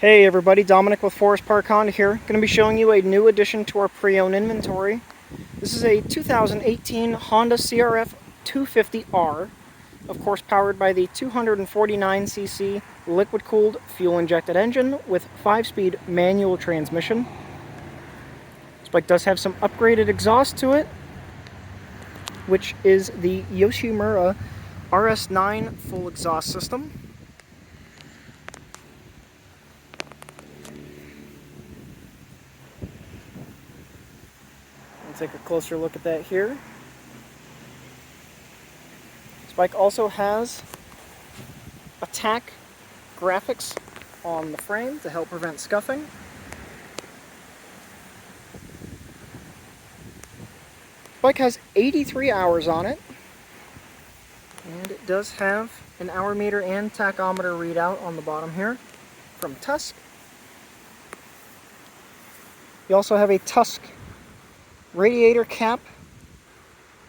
Hey everybody, Dominic with Forest Park Honda here. Going to be showing you a new addition to our pre-owned inventory. This is a 2018 Honda CRF250R, of course powered by the 249cc liquid-cooled fuel-injected engine with 5-speed manual transmission. This bike does have some upgraded exhaust to it, which is the Yoshimura RS9 full exhaust system. Take a closer look at that here. This bike also has a Tach graphics on the frame to help prevent scuffing. This bike has 83 hours on it, and it does have an hour meter and tachometer readout on the bottom here from Tusk. You also have a Tusk radiator cap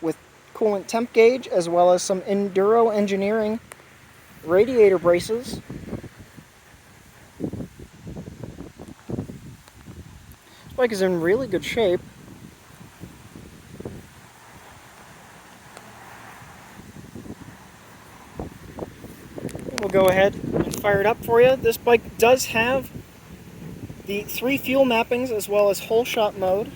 with coolant temp gauge, as well as some Enduro engineering radiator braces. This bike is in really good shape. We'll go ahead and fire it up for you. This bike does have the 3 fuel mappings as well as whole shot mode.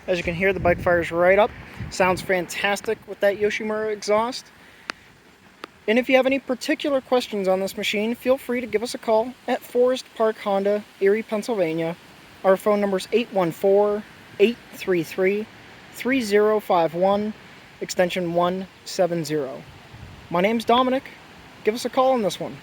As you can hear, the bike fires right up. Sounds fantastic with that Yoshimura exhaust. And if you have any particular questions on this machine, feel free to give us a call at Forest Park Honda, Erie, Pennsylvania. Our phone number is 814-833-3051, extension 170. My name's Dominic. Give us a call on this one.